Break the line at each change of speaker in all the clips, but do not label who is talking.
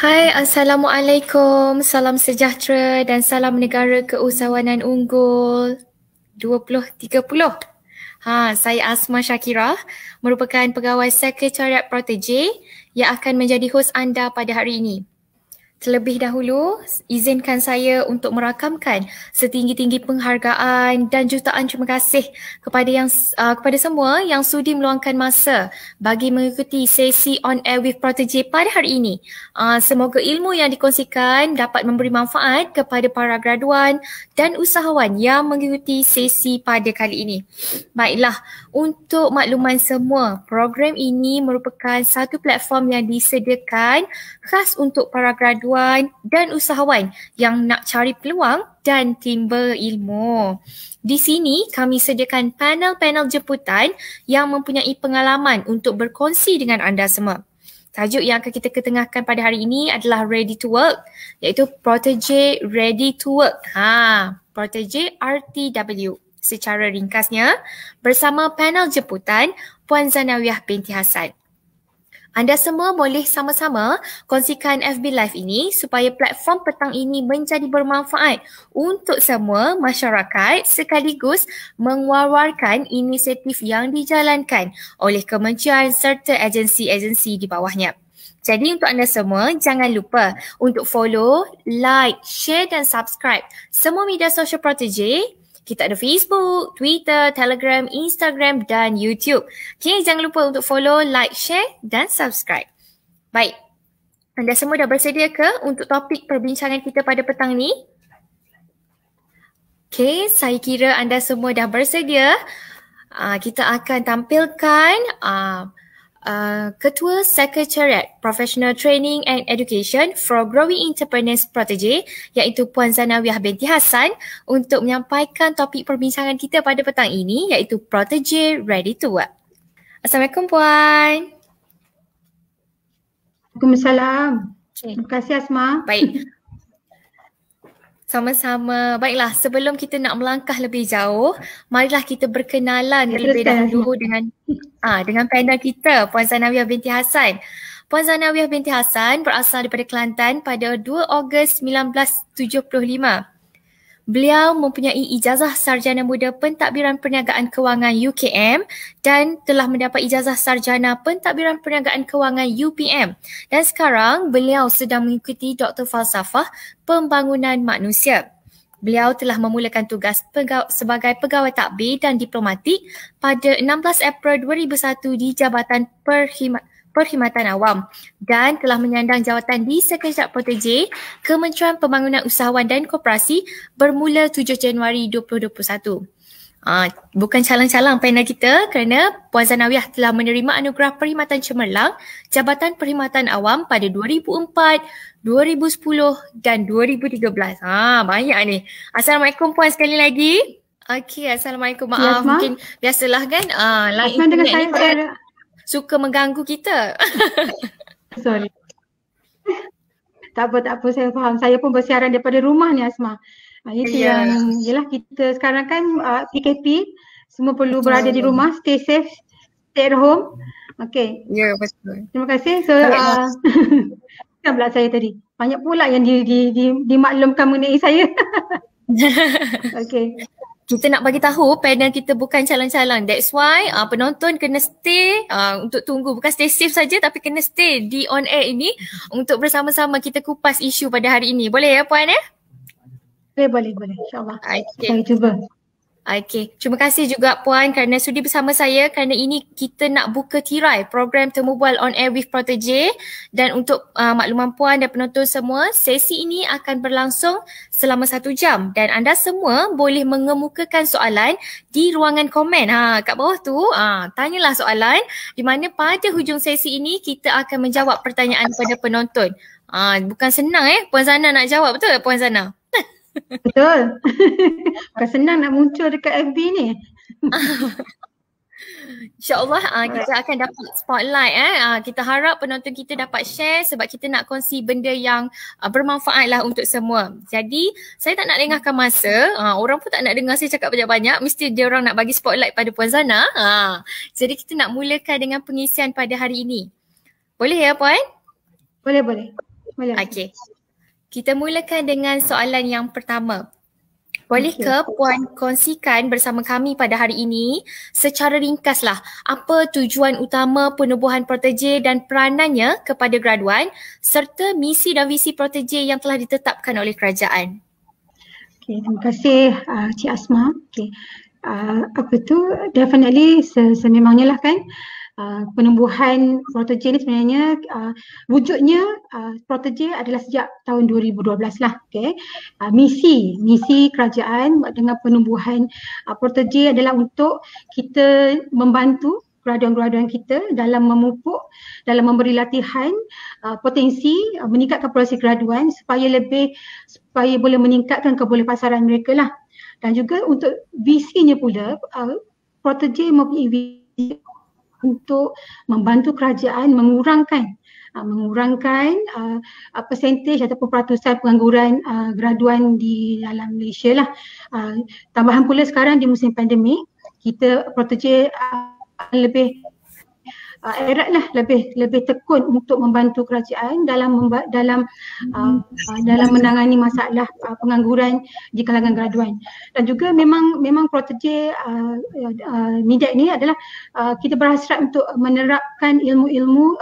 Hai, Assalamualaikum. Salam sejahtera dan salam negara keusahawanan unggul 2030. Saya Asma Shakira, merupakan pegawai Sekretariat Protege yang akan menjadi hos anda pada hari ini. Terlebih dahulu, izinkan saya untuk merakamkan setinggi-tinggi penghargaan dan jutaan terima kasih kepada semua yang sudi meluangkan masa bagi mengikuti sesi On Air with Protege pada hari ini. Semoga ilmu yang dikongsikan dapat memberi manfaat kepada para graduan dan usahawan yang mengikuti sesi pada kali ini. Baiklah, untuk makluman semua, program ini merupakan satu platform yang disediakan khas untuk para graduan dan usahawan yang nak cari peluang dan timba ilmu. Di sini kami sediakan panel-panel jemputan yang mempunyai pengalaman untuk berkongsi dengan anda semua. Tajuk yang akan kita ketengahkan pada hari ini adalah Ready to Work, iaitu Protege Ready to Work. Protege RTW. Secara ringkasnya, bersama panel jemputan Puan Zanawiyah binti Hassan. Anda semua boleh sama-sama kongsikan FB Live ini supaya platform petang ini menjadi bermanfaat untuk semua masyarakat sekaligus mengwar-warkan inisiatif yang dijalankan oleh kementerian serta agensi-agensi di bawahnya. Jadi untuk anda semua, jangan lupa untuk follow, like, share dan subscribe semua media sosial Protege. Kita ada Facebook, Twitter, Telegram, Instagram dan YouTube. Okay, jangan lupa untuk follow, like, share dan subscribe. Baik, anda semua dah bersedia ke untuk topik perbincangan kita pada petang ni? Okay, saya kira anda semua dah bersedia. Kita akan tampilkan Ketua Sekretariat Professional Training and Education for Growing Entrepreneurs Protege, iaitu Puan Zanawiyah binti Hassan, untuk menyampaikan topik perbincangan kita pada petang ini, iaitu Protege Ready to Work. Assalamualaikum Puan.
Waalaikumsalam. Terima kasih Asma.
Baik. Sama-sama. Baiklah, sebelum kita nak melangkah lebih jauh, marilah kita berkenalan terlebih dahulu dengan panel kita, Puan Zanawiyah binti Hassan. Puan Zanawiyah binti Hassan berasal daripada Kelantan pada 2 Ogos 1975. Beliau mempunyai ijazah sarjana muda pentadbiran perniagaan kewangan UKM dan telah mendapat ijazah sarjana pentadbiran perniagaan kewangan UPM. Dan sekarang beliau sedang mengikuti Doktor Falsafah Pembangunan Manusia. Beliau telah memulakan tugas sebagai pegawai takbir dan diplomatik pada 16 April 2001 di Jabatan Perkhidmatan Awam dan telah menyandang jawatan di Sekretariat Protege Kementerian Pembangunan Usahawan dan Koperasi bermula 7 Januari 2021. Bukan calang-calang panel kita kerana Puan Zanawiyah telah menerima anugerah Perkhidmatan Cemerlang Jabatan Perkhidmatan Awam pada 2004, 2010 dan 2013. Banyak ni. Assalamualaikum Puan sekali lagi. Okey, Assalamualaikum. Maaf, mungkin biasalah kan line internet ni suka mengganggu kita.
Sorry. Tak apa, saya faham. Saya pun bersiaran daripada rumah ni Asma. Itu yang, yelah kita sekarang kan PKP, semua perlu berada di rumah, stay safe, stay at home. Okay.
Ya, betul.
Terima kasih. So, kan pula saya tadi. Banyak pula yang dimaklumkan mengenai saya. Okay.
Kita nak bagi tahu panel kita bukan calang-calang. That's why penonton kena stay untuk tunggu. Bukan stay safe saja tapi kena stay di on air ini untuk bersama-sama kita kupas isu pada hari ini. Boleh ya Puan ya?
Boleh. InsyaAllah.
Okay.
Saya cuba.
Okey, terima kasih juga Puan kerana sudi bersama saya kerana ini kita nak buka tirai program Temu Bual On Air with Protege dan untuk makluman Puan dan penonton semua, sesi ini akan berlangsung selama 1 jam dan anda semua boleh mengemukakan soalan di ruangan komen. Kat bawah tu, tanyalah soalan di mana pada hujung sesi ini kita akan menjawab pertanyaan kepada penonton. Bukan senang Puan Zana nak jawab, betul Puan Zana?
Betul. Bukan senang nak muncul dekat FB ni.
InsyaAllah kita akan dapat spotlight. Kita harap penonton kita dapat share sebab kita nak kongsi benda yang bermanfaat lah untuk semua. Jadi saya tak nak lengahkan masa. Orang pun tak nak dengar saya cakap banyak-banyak. Mesti dia orang nak bagi spotlight pada Puan Zana. Jadi kita nak mulakan dengan pengisian pada hari ini. Boleh ya Puan?
Boleh.
Okey. Kita mulakan dengan soalan yang pertama. Bolehkah Puan kongsikan bersama kami pada hari ini secara ringkaslah apa tujuan utama penubuhan Protege dan peranannya kepada graduan serta misi dan visi Protege yang telah ditetapkan oleh kerajaan?
Okay, terima kasih Cik Asma. Okay. Definitely sememangnya lah kan. Penubuhan Protege ni sebenarnya wujudnya Protege adalah sejak tahun 2012 lah. Okay. Misi kerajaan dengan penubuhan Protege adalah untuk kita membantu graduan-graduan kita dalam memupuk, dalam memberi latihan potensi, meningkatkan potensi graduan supaya boleh meningkatkan kebolehpasaran mereka lah. Dan juga untuk visinya pula, Protege mempunyai visi untuk membantu kerajaan mengurangkan persentage ataupun peratusan pengangguran graduan di dalam Malaysia lah. Tambahan pula sekarang di musim pandemik, kita Protege lebih erat lah, lebih tekun untuk membantu kerajaan dalam menangani masalah pengangguran di kalangan graduan. Dan juga memang Protege MIDEC ni adalah kita berhasrat untuk menerapkan ilmu-ilmu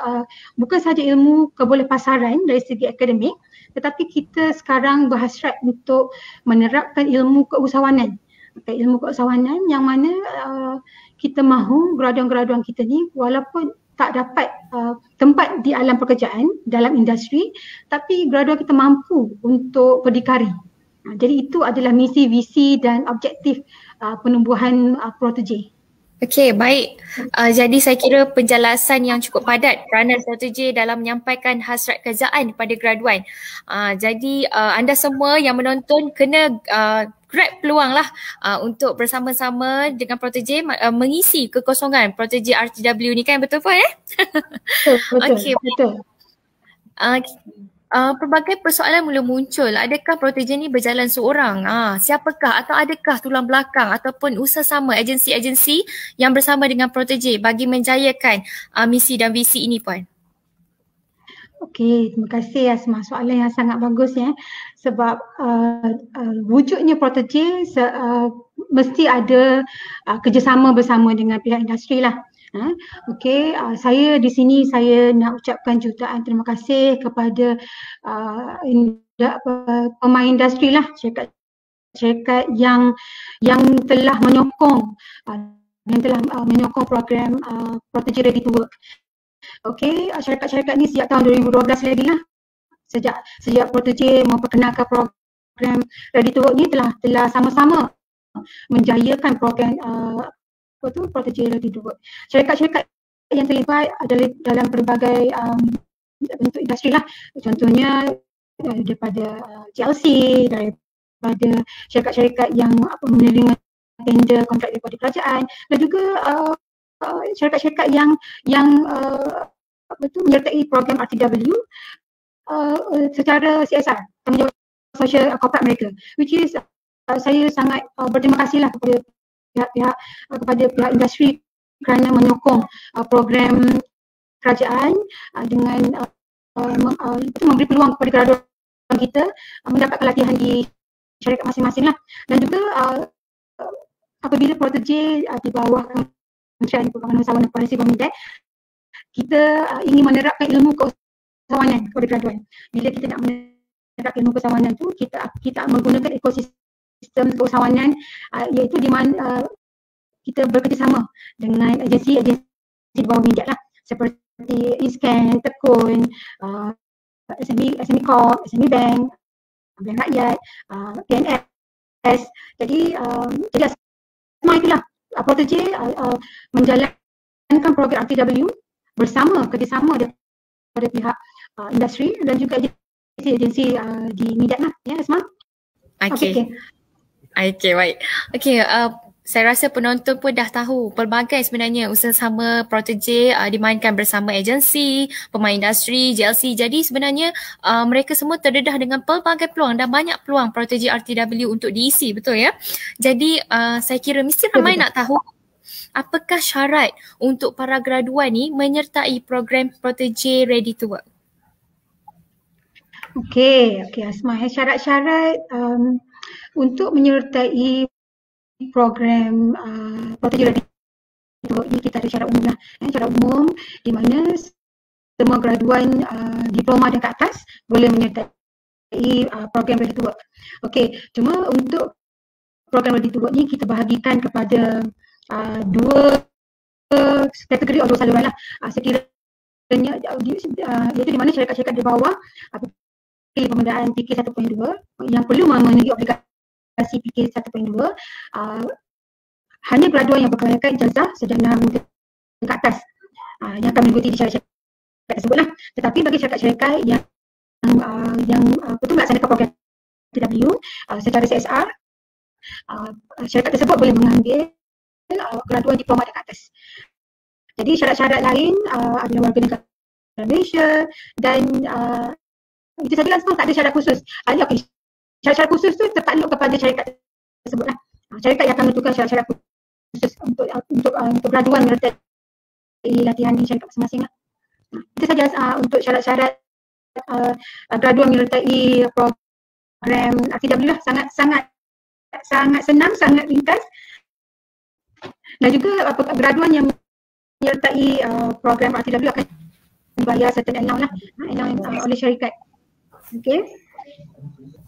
bukan sahaja ilmu kebolehpasaran dari segi akademik, tetapi kita sekarang berhasrat untuk menerapkan ilmu keusahawanan. Ilmu keusahawanan yang mana kita mahu graduan-graduan kita ni walaupun tak dapat tempat di alam pekerjaan dalam industri, tapi graduan kita mampu untuk berdikari. Jadi itu adalah misi, visi dan objektif penubuhan Protege.
Okey, baik. Jadi saya kira penjelasan yang cukup padat peranan Protege dalam menyampaikan hasrat kerajaan kepada graduan. Jadi anda semua yang menonton kena grab peluang lah untuk bersama-sama dengan Protege mengisi kekosongan Protege RTW ni, kan, betul Puan?
Betul.
Okey,
betul.
Pelbagai persoalan mula muncul. Adakah Protege ni berjalan seorang? Siapakah atau adakah tulang belakang ataupun usaha sama agensi-agensi yang bersama dengan Protege bagi menjayakan misi dan visi ini, Puan?
Okey, terima kasih Asma. Soalan yang sangat bagus ya. Sebab wujudnya Protege mesti ada kerjasama bersama dengan pihak industri lah. Okey, saya di sini saya nak ucapkan jutaan terima kasih kepada pemain industri lah, syarikat yang telah menyokong program Protege Ready to Work. Okey, syarikat-syarikat ni sejak tahun 2012 lagi lah. Sejak Protege memperkenalkan program Ready to Work ni telah sama-sama menjayakan program Protege Ready to Work. Syarikat-syarikat yang terlibat adalah dalam berbagai bentuk industri lah. Contohnya daripada GLC, daripada syarikat-syarikat yang menerima tender kontrak daripada kerajaan, dan juga syarikat-syarikat yang menyertai program RTW secara CSR, tanggungjawab sosial corporate mereka, which is saya sangat berterima kasih lah kepada pihak industri kerana menyokong program kerajaan dengan memberi peluang kepada graduan kita mendapatkan latihan di syarikat masing-masing lah. Dan juga apabila Protege di bawah Kementerian Pembangunan Usahawan dan Koordinasi MIDEC, kita ingin menerapkan ilmu keusahawanan kepada graduan. Bila kita nak menerapkan ilmu keusahawanan tu, kita menggunakan ekosistem keusahawanan iaitu di mana kita bekerjasama dengan agensi-agensi di bawah MIDEC lah, seperti ISKAN, Tekun, SME Corp, SME Bank, Bank Rakyat, PNS. Jadi semua itulah Protege menjalankan program RTW kerjasama daripada pihak industri dan juga agensi di MIDEC lah, ya Asma.
Okey, baik. Okey, saya rasa penonton pun dah tahu pelbagai sebenarnya usaha sama Protege dimainkan bersama agensi, pemain industri, GLC. Jadi sebenarnya mereka semua terdedah dengan pelbagai peluang dan banyak peluang Protege RTW untuk diisi, betul ya? Jadi saya kira mesti ramai nak tahu apakah syarat untuk para graduan ni menyertai program Protege Ready to Work?
Okey Asma, syarat-syarat untuk menyertai program protegi radikal ini kita ada syarat umum lah. Syarat umum di mana semua graduan diploma dan ke atas boleh menyertai program ready to work. Okey, cuma untuk program ready to work ni kita bahagikan kepada dua kategori atau dua saluran lah. Sekiranya iaitu di mana syarikat-syarikat di bawah pilih pemudaan PK 1.2 yang perlu memenuhi obligasi PK 1.2 hanya graduan yang berkelayakan ijazah sederhana ke atas yang akan mengikuti syarikat tersebut lah. Tetapi bagi syarikat-syarikat yang betul melaksanakan program TW secara CSR, syarikat tersebut boleh mengambil graduan diploma dan ke atas. Jadi syarat-syarat lain adalah warga negara Malaysia dan itu saja lah, tak ada syarat khusus. Okay. Syarat-syarat khusus tu tertakluk kepada syarikat tersebut lah. Syarikat yang akan menentukan syarat-syarat khusus untuk graduan menyertai latihan di syarikat masing-masing lah. Itu saja untuk syarat-syarat graduan menyertai program RTW lah. Sangat senang, sangat ringkas. Dan juga graduan yang menyertai program RTW akan dibayar certain allowance lah, allowance oleh syarikat. Okey.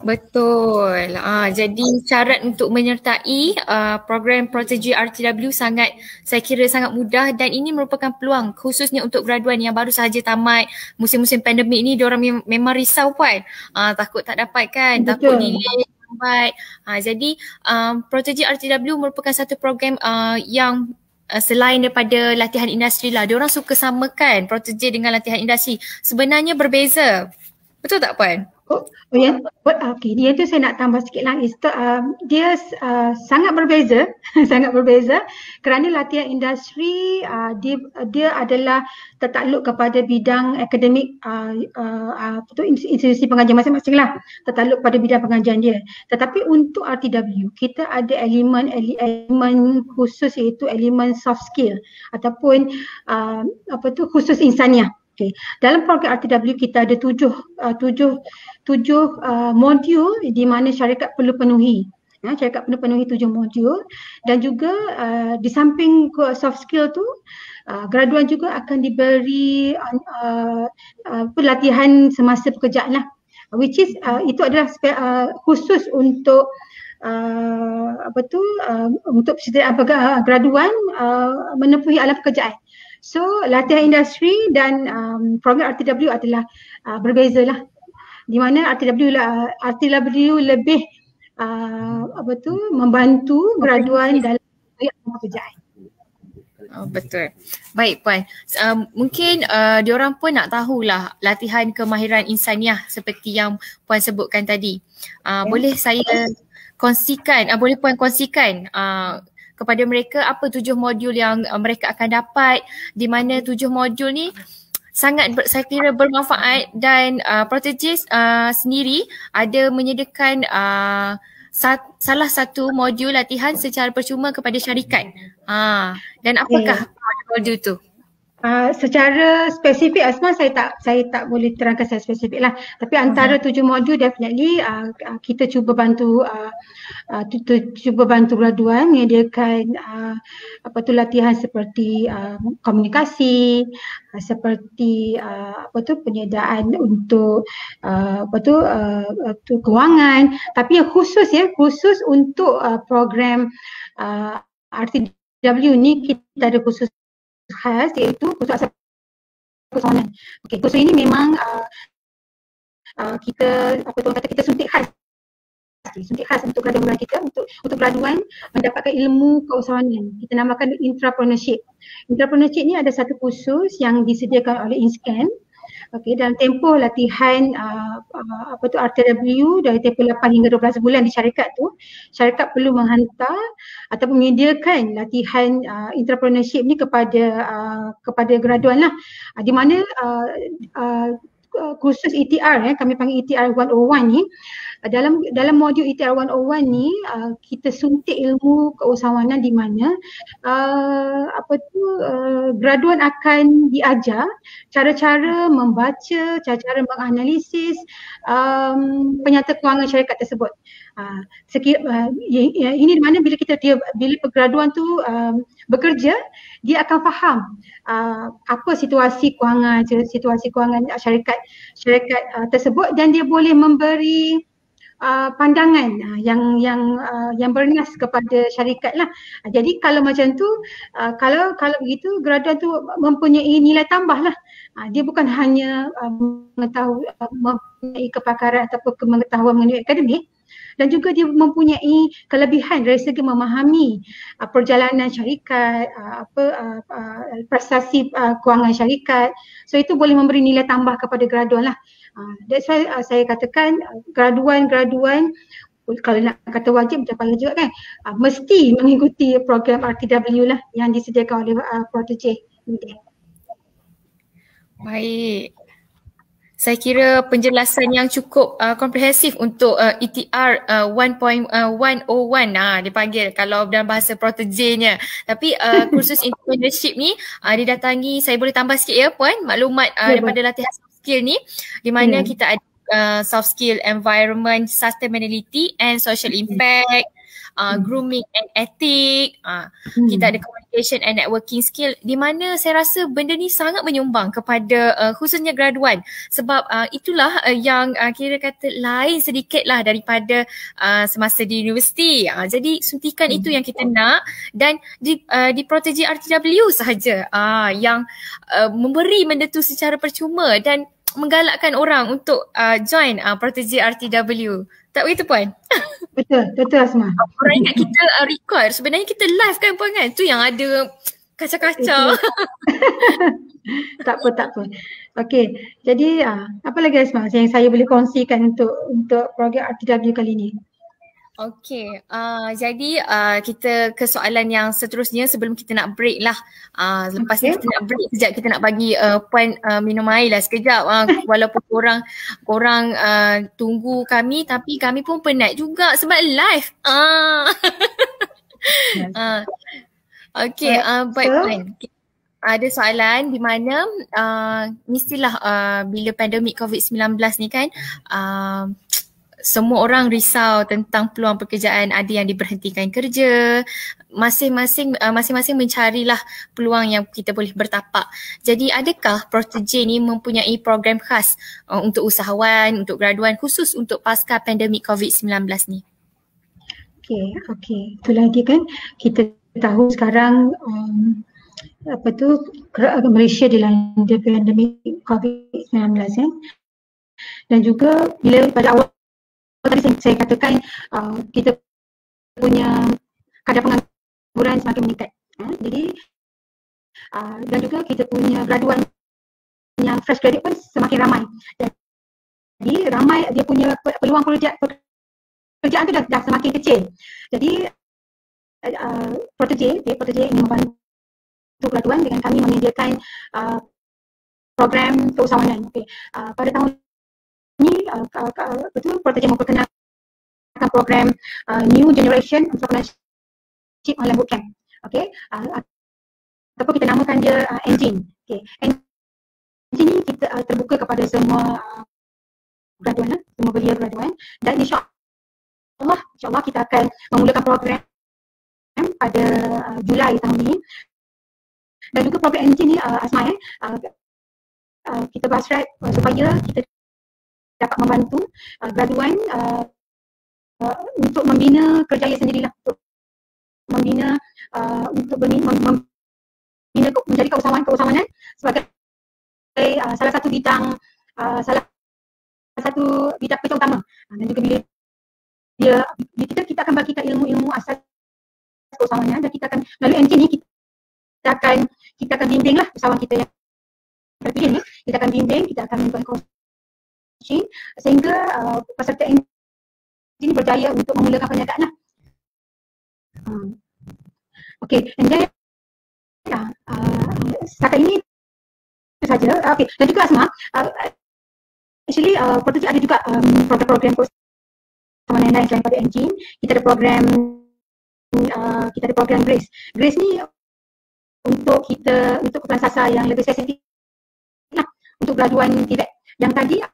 Betul. Jadi syarat untuk menyertai program protegi RTW saya kira sangat mudah dan ini merupakan peluang khususnya untuk graduan yang baru sahaja tamat musim-musim pandemik ni. Diorang memang risau kan. Takut tak dapat kan, takut nilai lambat. Jadi protegi RTW merupakan satu program yang selain daripada latihan industri lah. Diorang suka samakan protegi dengan latihan industri. Sebenarnya berbeza. Betul tak Puan?
Okey, dia tu saya nak tambah sikit lah. Dia sangat berbeza, sangat berbeza kerana latihan industri dia adalah tertakluk kepada bidang akademik institusi pengajian masing-masing lah, tertakluk pada bidang pengajian dia. Tetapi untuk RTW kita ada elemen khusus iaitu elemen soft skill ataupun khusus insaniah. Okay. Dalam program RTW kita ada tujuh modul di mana syarikat perlu penuhi. Syarikat perlu penuhi 7 modul dan juga di samping soft skill tu graduan juga akan diberi pelatihan semasa pekerjaan lah, which is itu adalah khusus untuk untuk graduan menempuhi alam pekerjaan. So latihan industri dan program RTW adalah berbeza lah, di mana RTW lebih membantu graduan dalam pekerjaan.
Betul. Baik Puan, mungkin diorang pun nak tahulah latihan kemahiran insaniah seperti yang Puan sebutkan tadi. Boleh saya kongsikan, boleh Puan kongsikan kepada mereka apa 7 modul yang mereka akan dapat, di mana 7 modul ni sangat saya kira bermanfaat dan Protegis sendiri ada menyediakan salah satu modul latihan secara percuma kepada syarikat. Dan apakah modul tu?
Secara spesifik Asma saya tak boleh terangkan secara spesifik lah, tapi antara 7 modul definitely kita cuba bantu graduan menyediakan latihan seperti komunikasi, seperti penyediaan untuk kewangan, tapi yang khusus untuk program RTW ni kita ada khusus khas iaitu khusus asal persoalan. Okey, khusus ini memang kita kita suntik khas untuk graduan kita, untuk graduan mendapatkan ilmu keusahawanan. Kita namakan intrapreneurship. Intrapreneurship ni ada satu khusus yang disediakan oleh InScan. Okey, dalam tempoh latihan RTW dari tempoh 8 hingga 12 bulan di syarikat tu, syarikat perlu menghantar ataupun menyediakan latihan entrepreneurship ni kepada graduan lah, di mana khusus ETR kami panggil ETR 101 ni dalam modul ETR 101 ni kita suntik ilmu keusahawanan di mana graduan akan diajar cara-cara membaca, cara-cara menganalisis penyata kewangan syarikat tersebut. Ini di mana bila graduan tu bekerja, dia akan faham apa situasi kewangan syarikat tersebut, dan dia boleh memberi pandangan yang bernas kepada syarikat lah. Jadi kalau macam tu, kalau begitu graduan tu mempunyai nilai tambah lah. Dia bukan hanya mempunyai kepakaran ataupun pengetahuan mengenai akademik, dan juga dia mempunyai kelebihan dari segi memahami perjalanan syarikat, prestasi kewangan syarikat. So itu boleh memberi nilai tambah kepada graduan lah. That's why saya katakan graduan kalau nak kata wajib macam mana juga kan, mesti mengikuti program RTW lah yang disediakan oleh Protege.
Baik. Saya kira penjelasan yang cukup komprehensif untuk ETR 1.101 dipanggil kalau dalam bahasa Protege-nya. Tapi kursus entrepreneurship ni didatangi, saya boleh tambah sikit ya Puan, maklumat daripada latihan soft skill ni, di mana kita ada soft skill environment, sustainability and social impact, grooming and ethic, kita ada communication and networking skill, di mana saya rasa benda ni sangat menyumbang kepada khususnya graduan, sebab itulah yang kira kata lain sedikit lah daripada semasa di universiti. Jadi suntikan itu yang kita nak, dan di Protege RTW sahaja yang memberi benda tu secara percuma dan menggalakkan orang untuk join Protege RTW. Tak begitu Puan?
Betul Asma.
Orang ingat kita record, sebenarnya kita live kan Puan kan? Tu yang ada kacau-kacau.
Tak apa. Okey, jadi apa lagi Asma yang saya boleh kongsikan untuk program RTW kali ini?
Okey, jadi kita ke soalan yang seterusnya sebelum kita nak break lah. Lepas ni kita nak break sekejap, kita nak bagi Puan minum air lah sekejap. Walaupun korang tunggu kami, tapi kami pun penat juga sebab live. Okey, baik Puan. Ada soalan di mana mestilah bila pandemik COVID-19 ni kan, semua orang risau tentang peluang pekerjaan, ada yang diberhentikan kerja, masing-masing mencarilah peluang yang kita boleh bertapak. Jadi adakah Protege ni mempunyai program khas untuk usahawan, untuk graduan, khusus untuk pasca pandemik COVID-19 ni?
Okey. Itulah dia kan, kita tahu sekarang Malaysia dilanda pandemik COVID-19 kan. Dan juga bila pada awal tadi saya katakan kita punya kadar pengangguran semakin meningkat. Jadi dan juga kita punya graduan yang fresh graduate pun semakin ramai. Jadi ramai dia punya peluang pekerjaan tu dah semakin kecil. Jadi Protege ingin membantu graduan dengan kami menyediakan program keusahawanan. Pada tahun ini Protege memperkenalkan program New Generation Entrepreneurship Online Bootcamp. Ataupun kita namakan dia Engine. Engine ni kita terbuka kepada semua graduan, semua belia graduan, dan insyaAllah kita akan memulakan program pada Julai tahun ini. Dan juga program Engine ni Asma kita bahas supaya kita dapat membantu graduan untuk membina kerjaya sendirilah, untuk membina menjadi keusahawanan sebagai salah satu bidang kerja utama. Dan juga bila kita akan bagikan ilmu asas keusahawanan, dan kita akan melalui engine ni kita akan bimbing lah usahawan kita yang terpilih ni, kita akan bimbing, kita akan memberikan sehingga peserta ini berjaya untuk memulakan perniagaan lah. And then setakat ini itu saja. Dan juga Asma, actually Protege ada juga program-program keusahawanan lain selain pada engine. Kita ada program Grace. Grace ni untuk keperluan sasar yang lebih spesifik lah, untuk graduan TVET. Yang tadi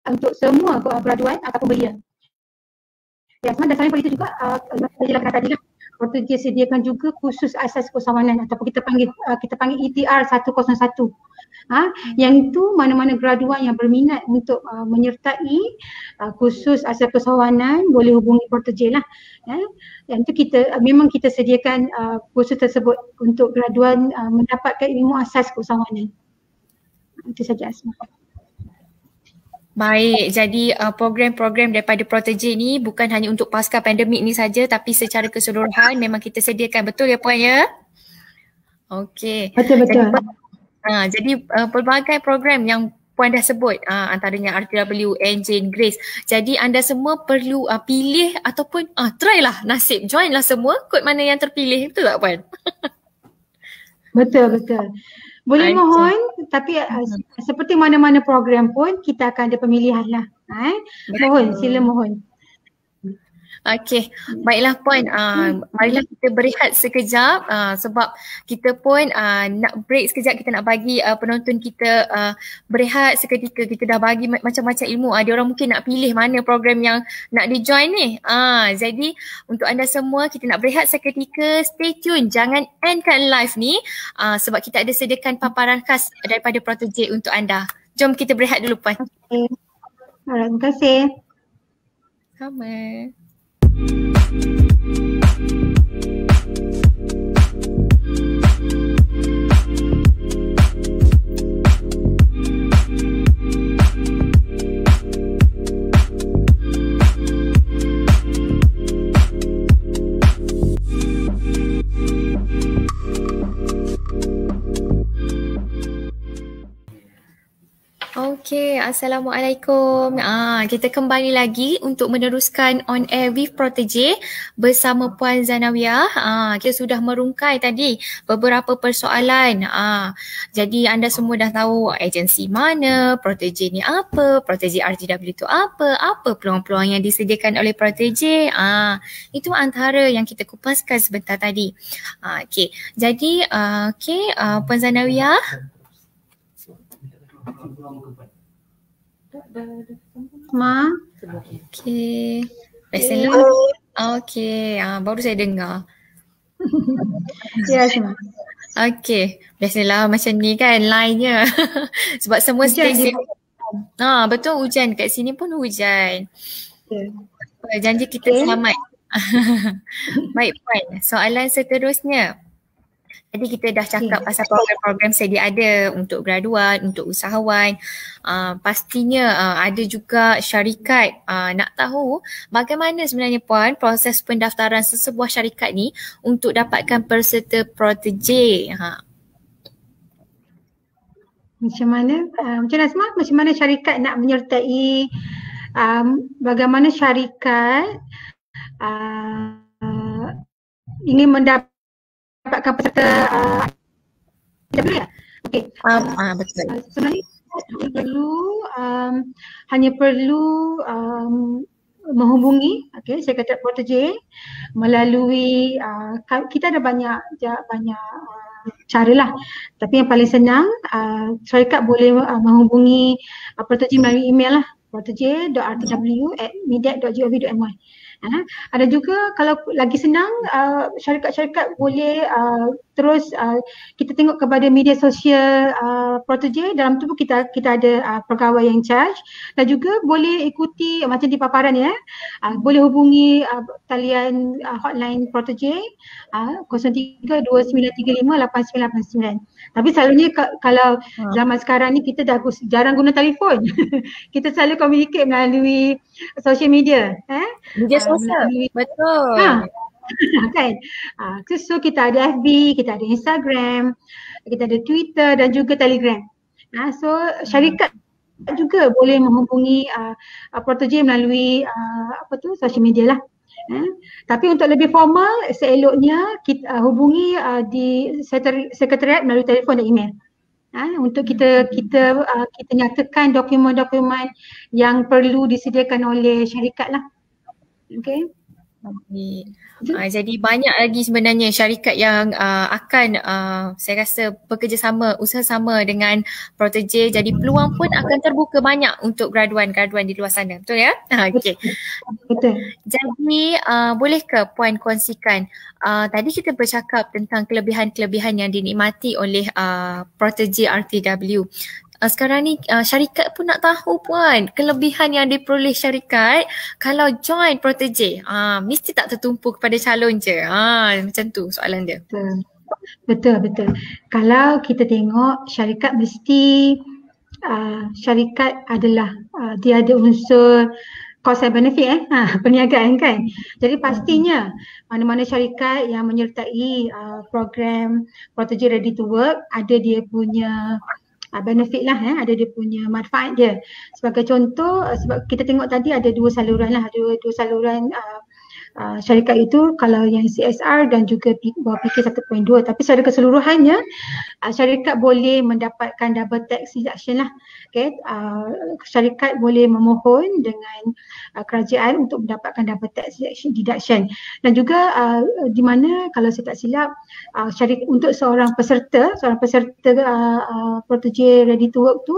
untuk semua graduan ataupun belia. Ya, dan selain daripada itu juga tadi lah, Portugis sediakan juga khusus asas keusahawanan ataupun kita panggil ETR 101. Yang itu mana-mana graduan yang berminat untuk menyertai khusus asas keusahawanan boleh hubungi Portugis lah. Yang itu memang kita sediakan khusus tersebut untuk graduan mendapatkan ilmu asas keusahawanan. Itu saja Asma.
Baik, jadi program-program daripada Protege ni bukan hanya untuk pasca pandemik ni saja, tapi secara keseluruhan memang kita sediakan, betul ya Puan ya? Okey.
Betul-betul.
Jadi pelbagai program yang Puan dah sebut, antaranya RTW, Engine, Grace. Jadi anda semua perlu pilih ataupun try lah nasib, join lah semua kod mana yang terpilih, betul tak Puan?
Betul-betul. Boleh mohon, tapi seperti mana-mana program pun kita akan ada pemilihan lah. Mohon, sila mohon.
Okey, baiklah Puan, marilah kita berehat sekejap sebab kita pun nak break sekejap, kita nak bagi penonton kita berehat seketika. Kita dah bagi macam-macam ilmu, dia orang mungkin nak pilih mana program yang nak di-join ni. Jadi untuk anda semua kita nak berehat seketika, stay tune, jangan endkan live ni sebab kita ada sediakan paparan khas daripada Protege untuk anda. Jom kita berehat dulu Puan.
Okay. Terima kasih.
Sama. Okey, Assalamualaikum. Kita kembali lagi untuk meneruskan on air with Protege bersama Puan Zanawiyah. Kita sudah merungkai tadi beberapa persoalan. Jadi anda semua dah tahu agensi mana, Protege ni apa, Protege RTW tu apa peluang-peluang yang disediakan oleh Protege. Itu antara yang kita kupaskan sebentar tadi. Okey, jadi Puan Zanawiyah.
Ma.
Okey. Biasalah. Okey. Baru saya dengar.
Ya, Asma.
Okey. Biasalah macam ni kan line-nya. Sebab semua stesen. Betul, hujan. Kat sini pun hujan. Janji kita selamat. Baik Puan, soalan seterusnya. Jadi kita dah cakap pasal program-program sedia ada untuk graduan, untuk usahawan. Pastinya ada juga syarikat. Nak tahu bagaimana sebenarnya Puan proses pendaftaran sesebuah syarikat ni untuk dapatkan peserta Protege.
Macam mana Asma? Macam mana syarikat nak menyertai, bagaimana syarikat ingin mendapatkan peserta okey.
Betul.
Sebenarnya hanya perlu menghubungi Sekretariat Protege melalui kita ada banyak cara lah. Tapi yang paling senang syarikat boleh menghubungi Protege melalui email lah, protege.rtw@midet.gov.my. Ada juga kalau lagi senang syarikat-syarikat boleh terus kita tengok kepada media sosial Protege. Dalam tu pun kita ada pegawai yang charge, dan juga boleh ikuti macam di paparan ya. Boleh hubungi talian hotline Protege 0329358989. Tapi selalunya kalau zaman sekarang ni kita dah jarang guna telefon. Kita selalu communicate melalui social media.
Media sosial. Betul.
Kan? So kita ada FB, kita ada Instagram, kita ada Twitter dan juga Telegram. So syarikat juga boleh menghubungi Protege melalui social media lah. Tapi untuk lebih formal, seeloknya kita hubungi di sekretariat melalui telefon dan email. Untuk kita nyatakan dokumen-dokumen yang perlu disediakan oleh syarikat lah. Okay.
Jadi banyak lagi sebenarnya syarikat yang akan saya rasa bekerjasama, usaha sama dengan Protege. Jadi peluang pun akan terbuka banyak untuk graduan-graduan di luar sana. Betul ya? Okey.
Betul.
Jadi boleh ke Puan kongsikan, tadi kita bercakap tentang kelebihan-kelebihan yang dinikmati oleh Protege RTW. Sekarang ni syarikat pun nak tahu Puan, kelebihan yang diperoleh syarikat kalau join Protege. Mesti tak tertumpu kepada calon je. Macam tu soalan dia.
Betul. Kalau kita tengok syarikat mesti syarikat adalah dia ada unsur cost and benefit perniagaan kan. Jadi pastinya mana-mana syarikat yang menyertai program Protege Ready to Work ada dia punya benefit lah, ada dia punya manfaat dia. Sebagai contoh, sebab kita tengok tadi ada dua saluran lah, dua saluran syarikat itu, kalau yang CSR dan juga bawah PK 1.2, tapi secara keseluruhannya syarikat boleh mendapatkan double tax deduction lah. Okay. Syarikat boleh memohon dengan kerajaan untuk mendapatkan double tax deduction. Dan juga di mana kalau saya tak silap syarikat untuk seorang peserta Protege Ready to Work tu,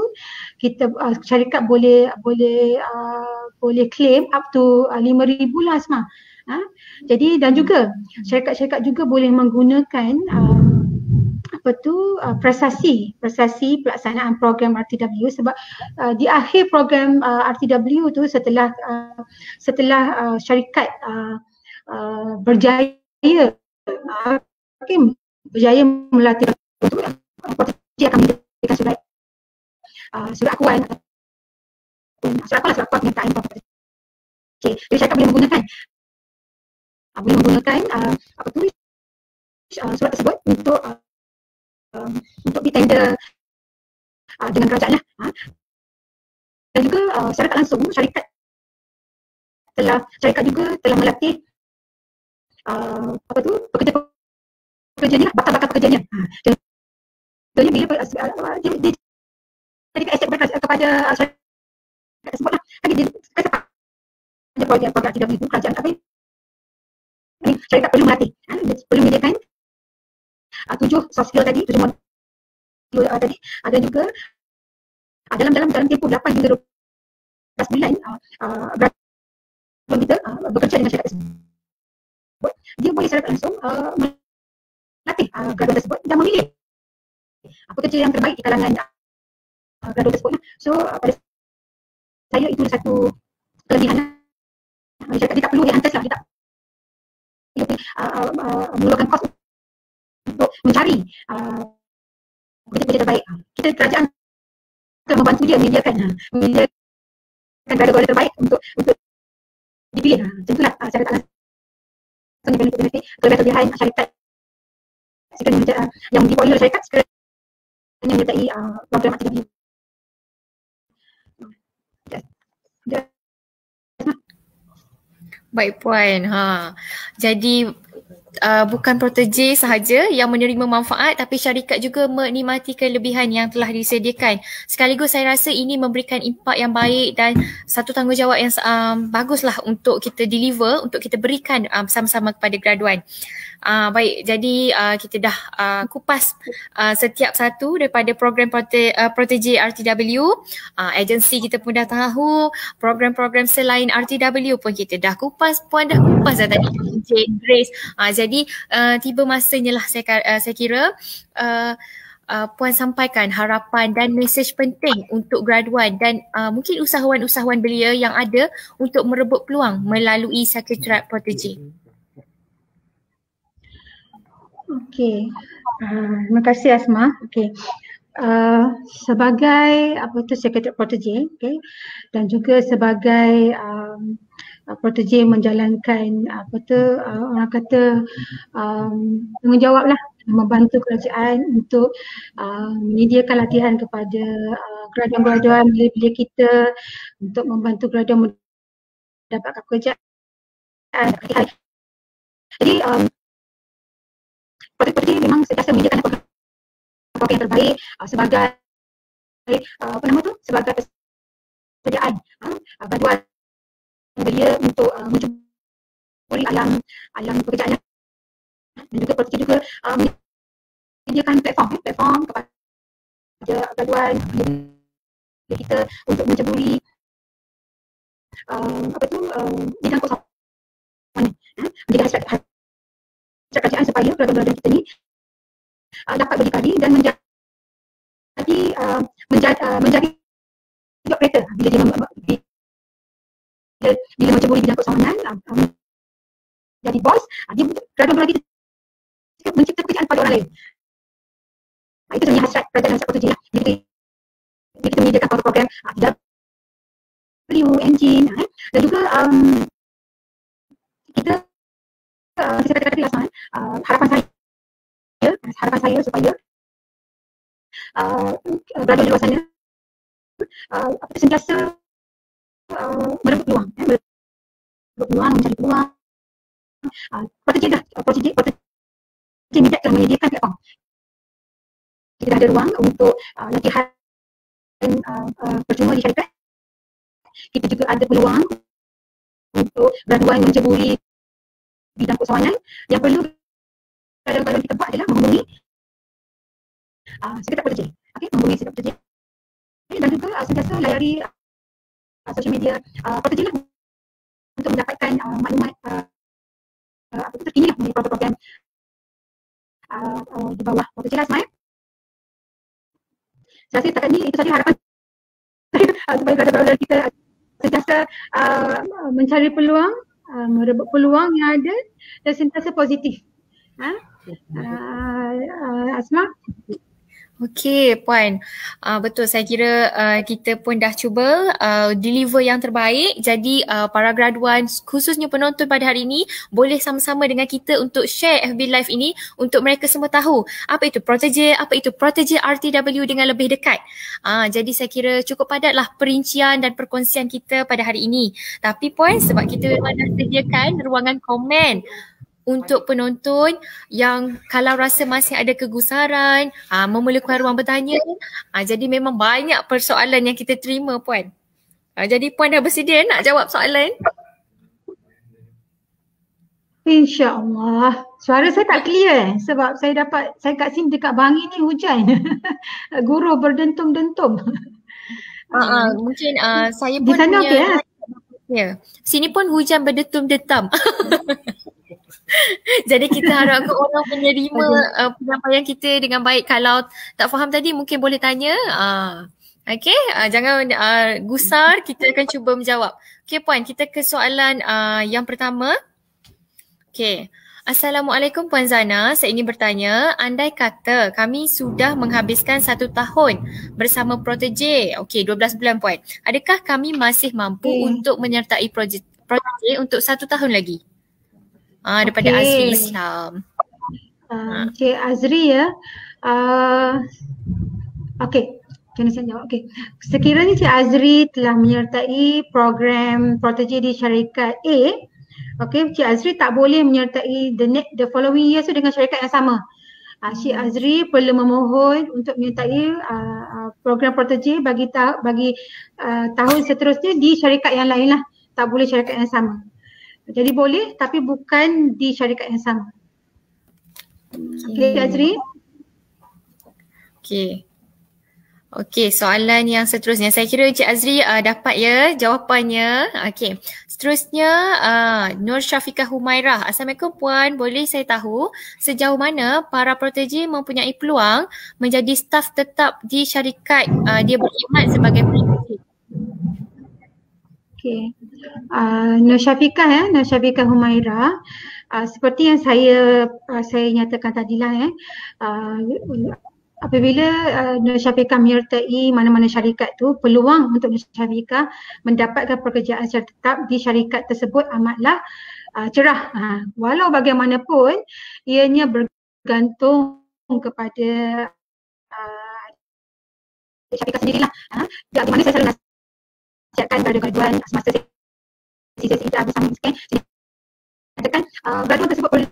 kita syarikat boleh claim up to 5,000 lah Asma. Jadi dan juga syarikat-syarikat juga boleh menggunakan prestasi pelaksanaan program RTW, sebab di akhir program RTW tu setelah syarikat berjaya melatih Protege akan memberikan surat akuan pernyataan Protege. Jadi syarikat boleh menggunakan surat tersebut untuk ditender dengan kerajaan lah. Dan juga secara tak langsung syarikat juga telah melatih pekerja ni lah, bakal pekerjanya. Contohnya bila dia jadi aset kepada syarikat tersebut lah. Dia kata program RTW itu kerajaan apa ni? Syarikat perlu melatih, perlu menyediakan 7 soft skill tadi, 7 modul tadi, ada juga dalam tempoh 8 hingga 12 bulan graduan kita bekerja dengan syarikat tersebut, dia boleh secara langsung melatih graduan tersebut dan memilih pekerja yang terbaik di kalangan graduan tersebut. So pada saya itu satu kelebihan syarikat. Dia tak perlu hantar lah, dia tak memerlukan kos untuk mencari pekerja-pekerja terbaik. Kita kerajaan akan membantu dia menyediakan graduan terbaik untuk dipilih. Macam itulah syarikat langsung benefit kelebihan syarikat yang diperoleh oleh syarikat sekiranya menyertai program RTW.
Baik Puan. Jadi bukan Protege sahaja yang menerima manfaat, tapi syarikat juga menikmati kelebihan yang telah disediakan. Sekaligus saya rasa ini memberikan impak yang baik dan satu tanggungjawab yang baguslah untuk kita deliver, untuk kita berikan bersama-sama kepada graduan. Baik, jadi kita dah kupas setiap satu daripada program Protege RTW. Agensi kita pun dah tahu, program-program selain RTW pun kita dah kupas. Puan dah kupas dah tadi, Jane Grace. Jadi tiba masanya lah saya kira Puan sampaikan harapan dan mesej penting untuk graduan dan mungkin usahawan-usahawan belia yang ada untuk merebut peluang melalui Sekretariat Protege.
Okey, terima kasih Asma. Okey, sebagai Sekretariat Protege, dan juga sebagai Protege menjalankan orang kata tanggungjawab lah, membantu kerajaan untuk menyediakan latihan kepada graduan-graduan belia kita, untuk membantu graduan mendapatkan pekerjaan. Jadi Protege memang sentiasa menyediakan program yang terbaik sebagai sebagai persediaan graduan belia untuk mencuba alam pekerjaan dan juga protege juga menyediakan platform kepada graduan kita untuk menceburi bidang keusahawanan, menjadi hasrat kerajaan supaya pelajar-pelajar kita ni dapat berdikari dan menjadi job creator bila dia menceburi bidang keusahawanan, jadi bos, dia graduan kita mencipta pekerjaan pada orang lain. Itu sebenarnya hasrat kerajaan hasrat protege lah. Jadi kita menyediakan program engine dan juga kita saya kata tadi Asman, harapan saya supaya graduan di luar sana sentiasa merebut peluang, mencari peluang. Protege Midat telah menyediakan platform. Kita ada ruang untuk latihan percuma di syarikat. Kita juga ada peluang untuk graduan menceburi bidang keusahawanan. Yang perlu graduan kita buat adalah menghubungi sekretariat protege. Menghubungi sekretariat protege dan juga sentiasa layari sosial media protege lah untuk mendapatkan maklumat terkini lah mengenai program di bawah protege lah Asma. Saya rasa setakat ni itu saja harapan saya supaya graduan kita sentiasa mencari peluang, merebut peluang yang ada dan sentiasa positif. Asma?
Okey Puan, betul saya kira kita pun dah cuba deliver yang terbaik. Jadi para graduan khususnya penonton pada hari ini boleh sama-sama dengan kita untuk share FB Live ini untuk mereka semua tahu apa itu protege, apa itu protege RTW dengan lebih dekat. Jadi saya kira cukup padatlah perincian dan perkongsian kita pada hari ini. Tapi Puan, sebab kita memang dah sediakan ruangan komen untuk penonton yang kalau rasa masih ada kegusaran, memerlukan ruang bertanya, jadi memang banyak persoalan yang kita terima Puan. Jadi Puan dah bersedia nak jawab soalan?
InsyaAllah. Suara saya tak clear sebab saya kat sini dekat Bangi ni hujan. Guru berdentum-dentum.
Mungkin saya pun
di sana
punya
okey
ya. Sini pun hujan berdentum-dentam. Jadi kita harapkan orang menerima penyampaian kita dengan baik. Kalau tak faham tadi mungkin boleh tanya. Okey, jangan gusar, kita akan cuba menjawab. Okey Puan, kita ke soalan yang pertama. Okey. Assalamualaikum Puan Zana, saya ingin bertanya, andai kata kami sudah menghabiskan 1 tahun bersama protege, okey 12 bulan Puan, adakah kami masih mampu untuk menyertai protege untuk 1 tahun lagi? Daripada Azri Islam.
Cik Azri ya. Okey, macam mana saya jawab? Okey. Sekiranya Cik Azri telah menyertai program protege di syarikat A, okey, Cik Azri tak boleh menyertai the following year dengan syarikat yang sama. Cik Azri perlu memohon untuk menyertai program protege bagi tahun seterusnya di syarikat yang lain lah. Tak boleh syarikat yang sama. Jadi boleh tapi bukan di syarikat yang sama. Okey, Cik Azri.
Okey, soalan yang seterusnya. Saya kira Cik Azri dapat ya jawapannya. Okey. Seterusnya Nur Syafiqah Humairah. Assalamualaikum Puan, boleh saya tahu sejauh mana para protege mempunyai peluang menjadi staf tetap di syarikat dia berkhidmat sebagai protege?
Okey. Nur Syafiqah Humairah, seperti yang saya nyatakan tadilah apabila Nur Syafiqah menyertai mana-mana syarikat tu, peluang untuk Nur Syafiqah mendapatkan pekerjaan secara tetap di syarikat tersebut amatlah cerah. Walau bagaimanapun ianya bergantung kepada Syafiqah sendirilah. Bagaimana saya selalu nasihatkan graduan semasa saya bersama miskin, saya katakan graduan tersebut perlu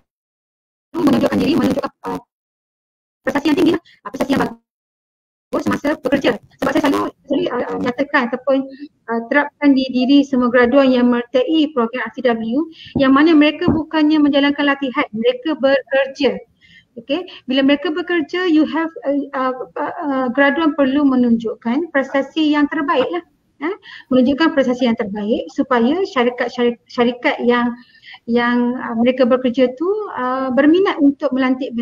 menunjukkan diri, menunjukkan prestasi yang tinggi, prestasi yang bagus semasa bekerja. Sebab saya selalu nyatakan ataupun terapkan di diri semua graduan yang menyertai program RTW yang mana mereka bukannya menjalankan latihan, mereka bekerja. Okay, bila mereka bekerja, you have graduan perlu menunjukkan prestasi yang terbaik lah. Menunjukkan prestasi yang terbaik supaya syarikat yang mereka bekerja tu berminat untuk melantik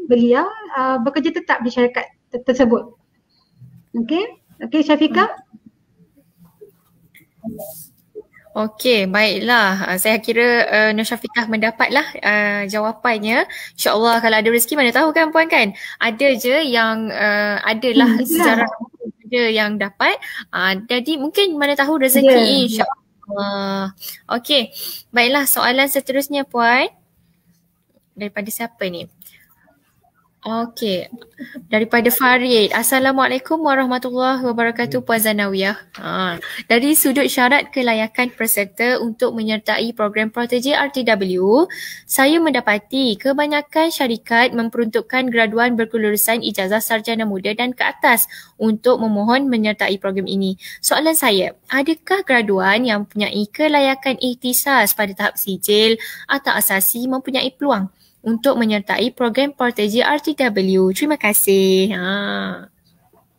beliau bekerja tetap di syarikat tersebut. Okey Syafiqah.
Okey, baiklah. Saya kira Nur Syafiqah mendapatlah jawapannya. InsyaAllah kalau ada rezeki mana tahu kan puan kan. Ada je yang adalah sejarah ada yang dapat. Jadi mungkin mana tahu rezeki insyaAllah. Okey, baiklah soalan seterusnya puan. Daripada siapa ni? Okey, daripada Farid. Assalamualaikum warahmatullahi wabarakatuh Puan Zanawiyah. Dari sudut syarat kelayakan peserta untuk menyertai program Protege RTW, saya mendapati kebanyakan syarikat memperuntukkan graduan berkelulusan ijazah sarjana muda dan ke atas untuk memohon menyertai program ini. Soalan saya, adakah graduan yang mempunyai kelayakan ikhtisas pada tahap sijil atau asasi mempunyai peluang untuk menyertai program Protege RTW? Terima kasih.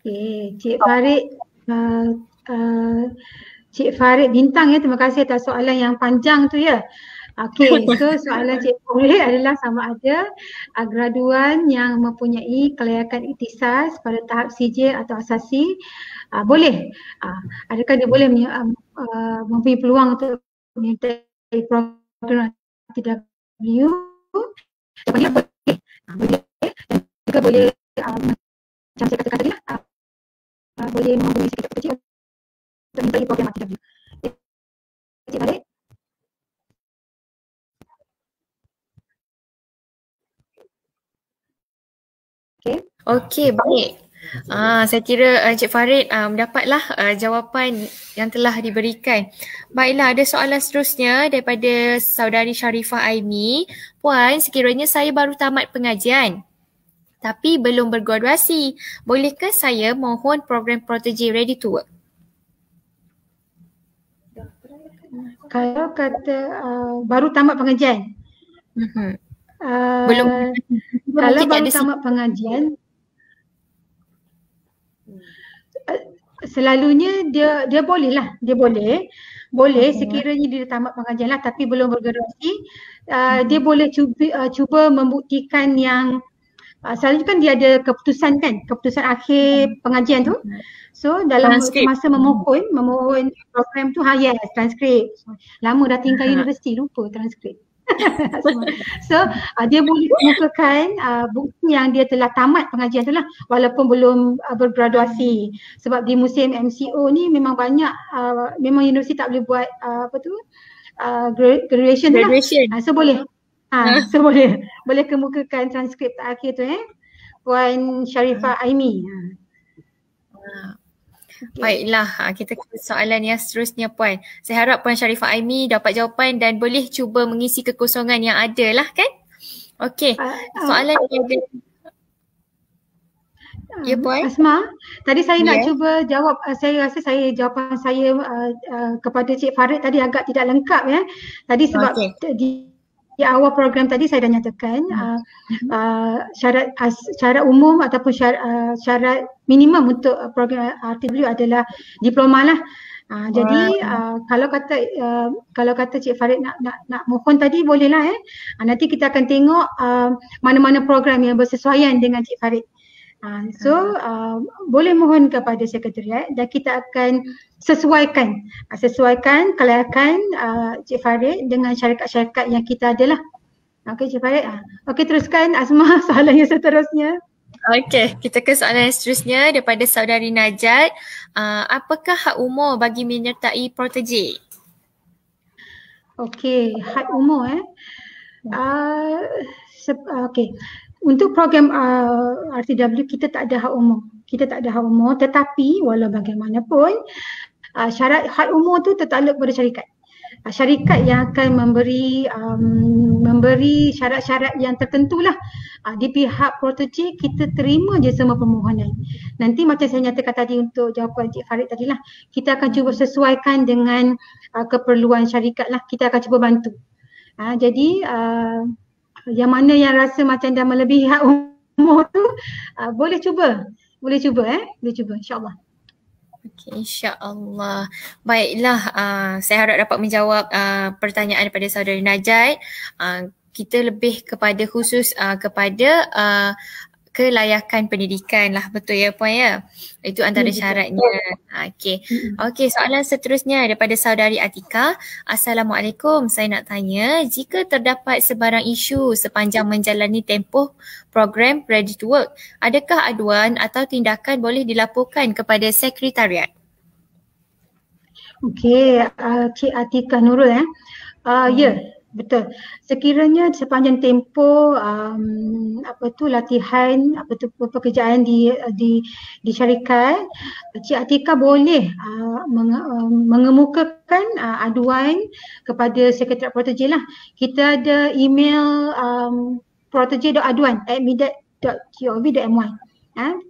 Okay, Cik Farid, Cik Farid Bintang ya, terima kasih atas soalan yang panjang tu ya. Okey, so soalan Cik Farid adalah sama ada graduan yang mempunyai kelayakan ikhtisas pada tahap sijil atau asasi boleh. Adakah dia boleh mempunyai peluang untuk menyertai program RTW? Boleh, boleh, dan juga boleh macam saya katakan tadi boleh menghubungi sekitar kecil untuk minta program RTW. Cik Farid?
Okey, baik. Saya kira Cik Farid mendapatlah jawapan yang telah diberikan. Baiklah, ada soalan seterusnya daripada saudari Sharifah Aimi. Puan, sekiranya saya baru tamat pengajian tapi belum bergraduasi, bolehkah saya mohon program Protege Ready to Work?
Kalau kata baru tamat pengajian,
belum.
Kalau baru tamat pengajian, selalunya dia boleh lah, dia boleh sekiranya dia tamat pengajian lah tapi belum bergraduasi, dia boleh cuba membuktikan yang selalunya kan dia ada keputusan kan, keputusan akhir pengajian tu. So dalam masa memohon program tu, yes, transkrip. Lama dah tinggal universiti, lupa transkrip. So dia boleh kemukakan bukti yang dia telah tamat pengajian tu lah walaupun belum bergraduasi. Sebab di musim MCO ni memang banyak memang universiti tak boleh buat graduation tu lah. So boleh so boleh kemukakan transkrip terakhir tu Puan Sharifah Aimi.
Baiklah, kita ke soalan yang seterusnya Puan. Saya harap Puan Sharifah Aimi dapat jawapan dan boleh cuba mengisi kekosongan yang ada lah kan? Okey, soalan yang ya Puan?
Asma, tadi saya nak cuba jawab, saya rasa jawapan saya kepada Cik Farid tadi agak tidak lengkap ya. Tadi sebab di awal program tadi saya dah nyatakan syarat umum ataupun syarat minimum untuk program RTW adalah diploma lah. Jadi kalau kata Cik Farid nak mohon tadi bolehlah nanti kita akan tengok mana-mana program yang bersesuaian dengan Cik Farid. So boleh mohon kepada sekretariat dan kita akan sesuaikan kelayakan Cik Farid dengan syarikat-syarikat yang kita ada lah. Okey Cik Farid. Okey, teruskan Asma soalan yang seterusnya.
Okey, kita ke soalan yang seterusnya daripada saudari Najat. Apakah hak umur bagi menyertai Protege?
Okey, hak umur okey. Untuk program RTW kita tak ada hak umur. Tetapi walau bagaimanapun syarat had umur tu tertakluk kepada syarikat. syarikat yang akan memberi syarat-syarat yang tertentulah. Di pihak protege kita terima je semua permohonan. Nanti macam saya nyatakan tadi untuk jawapan Cik Farid tadilah, kita akan cuba sesuaikan dengan keperluan syarikat lah, kita akan cuba bantu. Jadi yang mana yang rasa macam dah melebihi hak umur tu boleh cuba insya-Allah.
Okay, insya-Allah. Baiklah, saya harap dapat menjawab pertanyaan daripada saudari Najat. Kita lebih kepada khusus kepada kelayakan pendidikan lah, betul ya Puan ya? Itu antara syaratnya. Okey. Okey, soalan seterusnya daripada saudari Atika. Assalamualaikum, saya nak tanya, jika terdapat sebarang isu sepanjang menjalani tempoh program Ready to Work, adakah aduan atau tindakan boleh dilaporkan kepada sekretariat?
Okey, Cik Atika Nurul ya, betul. Sekiranya sepanjang tempoh latihan pekerjaan di syarikat, Cik Atika boleh mengemukakan aduan kepada sekretariat protege lah. Kita ada email protege.aduan@midat.gov.my.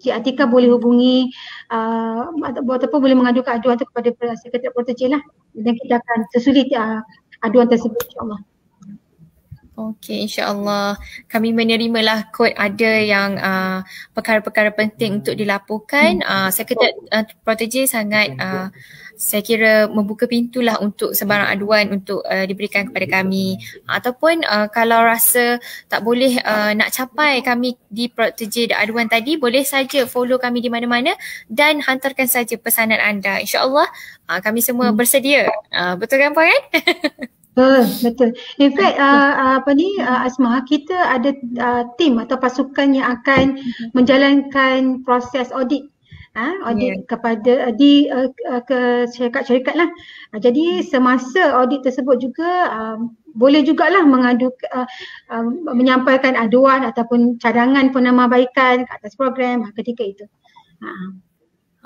Cik Atika boleh hubungi ataupun boleh mengadukan aduan itu kepada sekretariat protege lah, dan kita akan sesulit aduan tersebut insya-Allah.
Okey, insya-Allah. Kami menerimalah kod ada yang perkara-perkara penting untuk dilaporkan. Sekretariat protege sangat saya kira membuka pintulah untuk sebarang aduan untuk diberikan kepada kami. Ataupun kalau rasa tak boleh nak capai kami di protege aduan tadi, boleh saja follow kami di mana-mana dan hantarkan saja pesanan anda. InsyaAllah kami semua bersedia. Betul kan Puan kan?
Betul. In fact Asma, kita ada tim atau pasukan yang akan menjalankan proses audit kepada ke syarikat-syarikat lah. Jadi semasa audit tersebut juga boleh jugalah menyampaikan aduan ataupun cadangan penambahbaikan ke atas program ketika itu.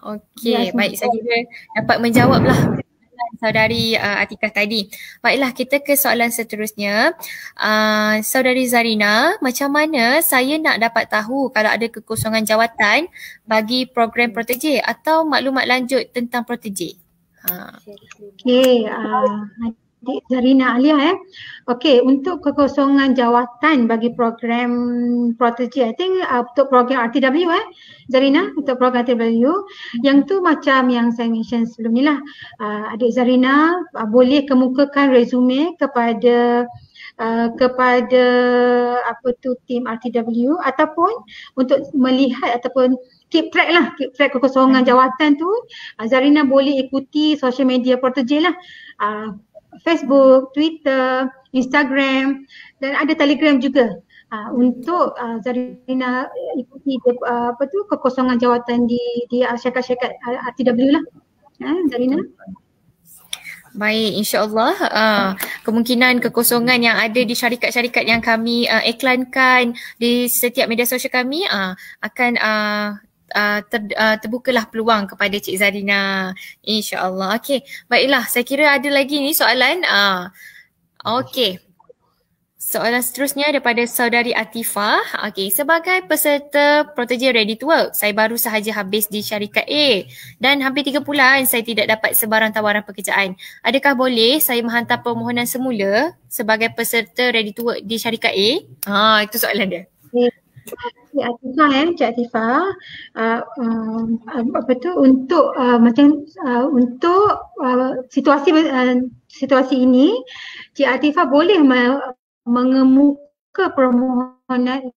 Okey, baik, saya kira dapat menjawablah saudari Atika tadi. Baiklah, kita ke soalan seterusnya. Saudari Zarina, macam mana saya nak dapat tahu kalau ada kekosongan jawatan bagi program protege atau maklumat lanjut tentang protege?
Okey, Adik Zarina Alia Okey, untuk kekosongan jawatan bagi program protege, I think untuk program RTW Zarina, untuk program RTW yang tu macam yang saya mention sebelum ni lah, Adik Zarina boleh kemukakan resume kepada tim RTW, ataupun untuk melihat ataupun keep track kekosongan jawatan tu, Zarina boleh ikuti social media protege lah, Facebook, Twitter, Instagram, dan ada Telegram juga. Untuk Zarina ikuti kekosongan jawatan di syarikat-syarikat RTW lah. Zarina.
Baik, insya-Allah kemungkinan kekosongan yang ada di syarikat-syarikat yang kami iklankan di setiap media sosial kami akan terbukalah peluang kepada Cik Zarina, insya-Allah. Okey, baiklah, saya kira ada lagi ni soalan. Okey. Soalan seterusnya daripada saudari Atifah. Okey, sebagai peserta protege Ready to Work, saya baru sahaja habis di syarikat A dan hampir 3 bulan saya tidak dapat sebarang tawaran pekerjaan. Adakah boleh saya menghantar permohonan semula sebagai peserta Ready to Work di syarikat A? Itu soalan dia.
Cik Atifah, untuk situasi ini, Cik Atifah boleh mengemuka permohonan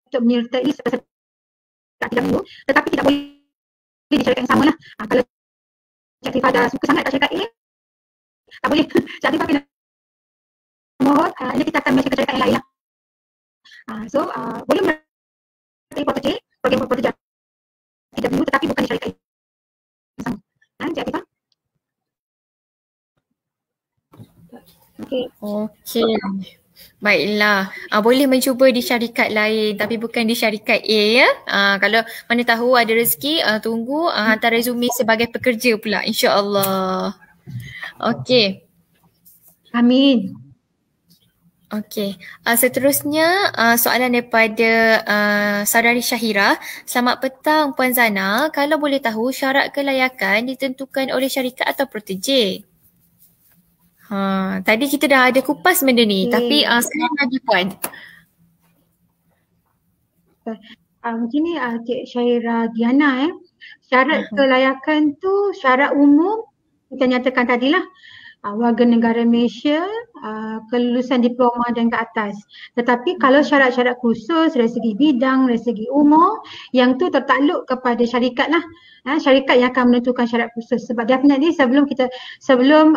untuk menyertai peserta RTW, tetapi tidak boleh di syarikat yang sama lah. Kalau Cik Atifah dah suka sangat kat syarikat A, tak boleh. Cik Atifah kena mohon, ini kita akan mention ke syarikat yang lain lah. So boleh menyertai program protege RTW, tetapi bukan di syarikat yang sama. Cik Atifah.
Okey. Baiklah, boleh mencuba di syarikat lain tapi bukan di syarikat A ya. Kalau mana tahu ada rezeki, tunggu hantar resume sebagai pekerja pula, insya-Allah. Okey.
Amin.
Okey, seterusnya soalan daripada saudari Syahira. Selamat petang Puan Zana, kalau boleh tahu syarat kelayakan ditentukan oleh syarikat atau protege? Tadi kita dah ada kupas benda ni, tapi sekarang lagi Puan.
Macam ni Cik Syahira Diana syarat kelayakan tu syarat umum kita nyatakan tadilah warga negara Malaysia, kelulusan diploma dan ke atas. Tetapi kalau syarat-syarat khusus dari segi bidang, dari segi umur, yang tu tertakluk kepada syarikat lah. Syarikat yang akan menentukan syarat khusus. Sebab definitely sebelum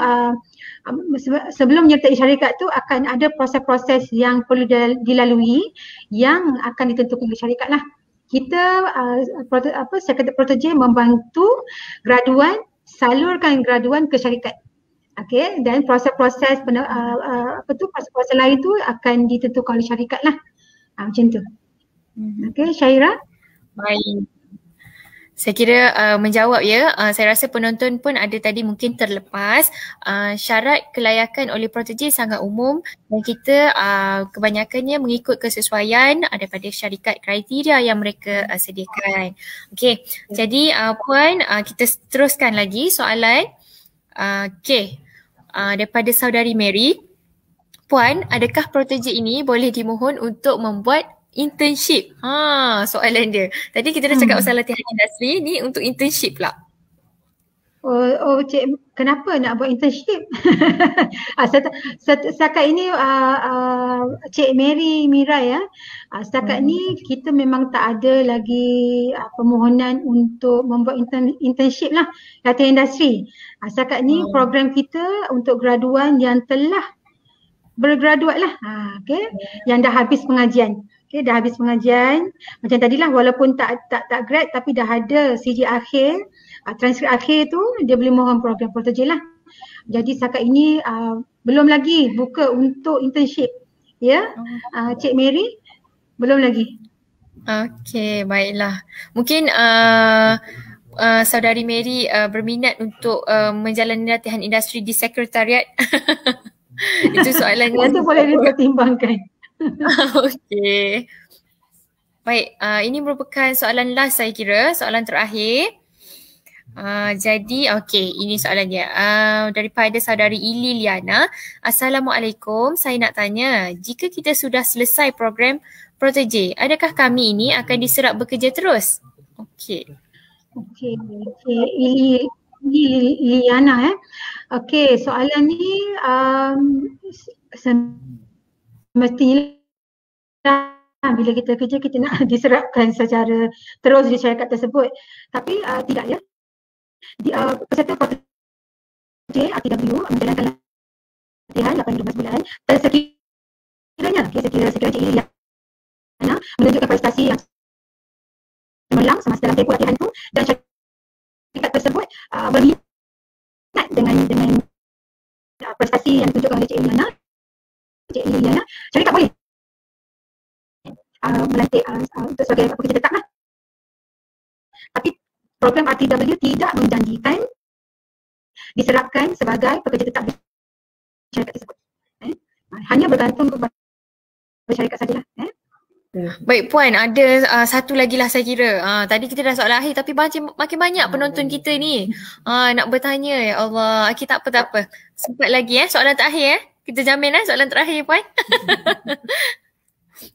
menyertai syarikat tu akan ada proses-proses yang perlu dilalui yang akan ditentukan oleh syarikat lah. Kita Sekretariat Protege membantu graduan salurkan graduan ke syarikat. Okey, dan proses-proses proses-proses lain tu akan ditentukan oleh syarikat lah. Macam tu. Okey, Syahira.
Baik. Saya kira menjawab ya. Saya rasa penonton pun ada tadi mungkin terlepas. Syarat kelayakan oleh protege sangat umum dan kita kebanyakannya mengikut kesesuaian daripada syarikat kriteria yang mereka sediakan. Okey, jadi Puan, kita teruskan lagi soalan. Daripada saudari Mary. Puan, adakah protege ini boleh dimohon untuk membuat internship? Soalan dia. Tadi kita dah cakap pasal latihan industri, ni untuk internship pula.
Cik, kenapa nak buat internship? Setakat ini Cik Mary Mirai setakat ni kita memang tak ada lagi permohonan untuk membuat internship lah, latihan industri. Setakat ni program kita untuk graduan yang telah bergraduat lah, yang dah habis pengajian. Dah habis pengajian, macam tadilah walaupun tak grad tapi dah ada CJ akhir, transkrip akhir tu dia boleh mohon program protege lah. Jadi setakat ini belum lagi buka untuk internship. Ya, Cik Mary, belum lagi.
Okey, baiklah. Mungkin saudari Mary berminat untuk menjalani latihan industri di sekretariat. Itu soalannya.
Itu boleh dipertimbangkan.
Okey. Baik, ini merupakan soalan last saya kira, soalan terakhir. Jadi ini soalan dia daripada saudari Ili Liana. Assalamualaikum, saya nak tanya, jika kita sudah selesai program protege, adakah kami ini akan diserap bekerja terus? Okey,
Ili Liana Okey, soalan ni semestinya bila kita kerja kita nak diserapkan secara terus di syarikat tersebut. Tapi tidak ya. Peserta protege RTW menjalankan latihan 8-12 bulan sekiranya Cik Ili menunjukkan prestasi yang cemerlang semasa dalam tempoh latihan itu dan syarikat tersebut berminat dengan prestasi yang ditunjukkan oleh Cik Ili, syarikat boleh melantik untuk sebagai pekerja tetap lah. Tapi program RTW tidak menjanjikan diserapkan sebagai pekerja tetap di syarikat tersebut. Hanya bergantung kepada syarikat sajalah.
Baik Puan, ada satu lagi lah saya kira. Tadi kita dah soalan akhir tapi makin banyak penonton kita ni nak bertanya. Ya Allah, tak apa. Sempat lagi soalan terakhir Kita jamin soalan terakhir Puan.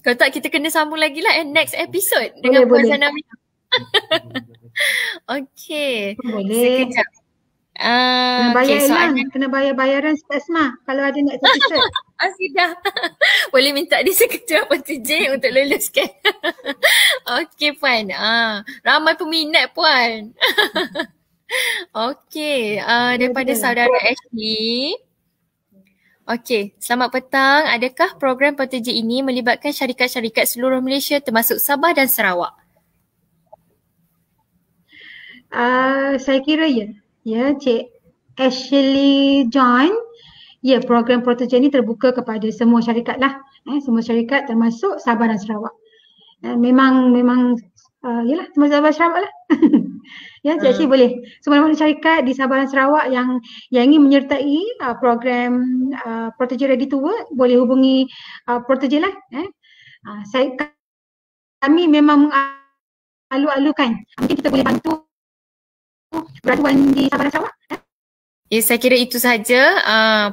Kalau tak kita kena sambung lagi lah next episode dengan Puan Zanami. Okey.
Boleh.
Sekejap.
Kena bayar bayaran Asma kalau ada next episode.
Sudah. Boleh minta dia sekejap protege untuk luluskan. Okey Puan. Ramai peminat Puan. Okey. Daripada saudara Ashley. Okey, selamat petang. Adakah program protege ini melibatkan syarikat-syarikat seluruh Malaysia termasuk Sabah dan Sarawak?
Saya kira ya, Cik Ashley John. Ya, program protege ini terbuka kepada semua syarikat lah. Semua syarikat termasuk Sabah dan Sarawak. Memang termasuk Sabah Sarawak lah. Ya, Cik boleh. Semua-mana syarikat di Sabah dan Sarawak yang ingin menyertai program Protege Ready to Work boleh hubungi Protege lah. Kami memang mengalu-alukan. Mungkin kita boleh bantu graduan di Sabah dan Sarawak.
Ya, saya kira itu sahaja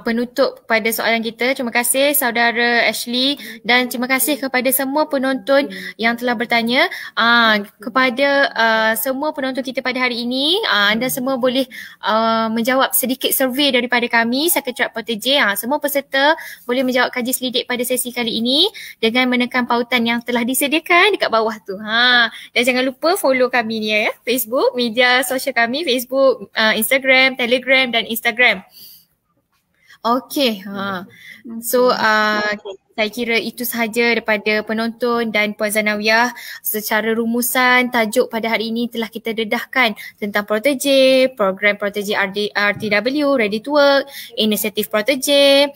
penutup pada soalan kita. Terima kasih saudara Ashley dan terima kasih kepada semua penonton yang telah bertanya. Kepada semua penonton kita pada hari ini, anda semua boleh menjawab sedikit survey daripada kami, Sekretariat Protege. Semua peserta boleh menjawab kaji selidik pada sesi kali ini dengan menekan pautan yang telah disediakan dekat bawah tu. Dan jangan lupa follow kami ni ya, Facebook, media sosial kami, Facebook, Instagram, Telegram dan Instagram. Okey. So saya kira itu sahaja daripada penonton dan Puan Zanawiyah. Secara rumusan tajuk pada hari ini telah kita dedahkan tentang Protege, program Protege RTW, Ready to Work, inisiatif Protege,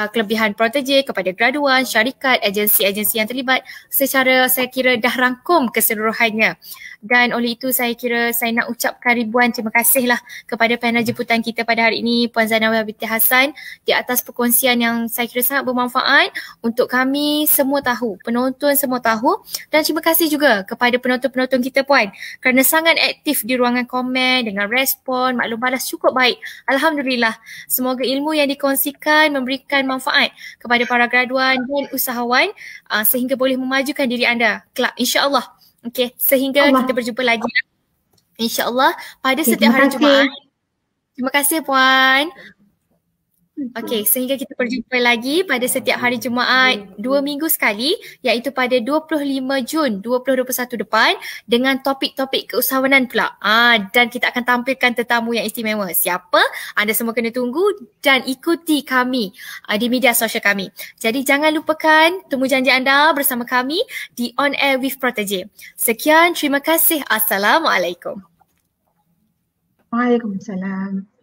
kelebihan Protege kepada graduan, syarikat, agensi-agensi yang terlibat. Secara saya kira dah rangkum keseluruhannya. Dan oleh itu saya kira saya nak ucapkan ribuan terima kasih lah kepada panel jemputan kita pada hari ini, Puan Zanawiyah binti Hassan, di atas perkongsian yang saya kira sangat bermanfaat untuk kami semua tahu, penonton semua tahu. Dan terima kasih juga kepada penonton-penonton kita Puan kerana sangat aktif di ruangan komen dengan respon, maklum balas cukup baik. Alhamdulillah. Semoga ilmu yang dikongsikan memberikan manfaat kepada para graduan dan usahawan sehingga boleh memajukan diri anda kelak insya-Allah. Okey, sehingga kita berjumpa lagi insya-Allah pada setiap hari Jumaat. Terima kasih Puan. Okey, sehingga kita berjumpa lagi pada setiap hari Jumaat 2 minggu sekali, iaitu pada 25 Jun 2021 depan dengan topik-topik keusahawanan pula. Dan kita akan tampilkan tetamu yang istimewa. Siapa? Anda semua kena tunggu dan ikuti kami di media sosial kami. Jadi jangan lupakan temu janji anda bersama kami di On Air with Protege. Sekian, terima kasih. Assalamualaikum.
Waalaikumsalam.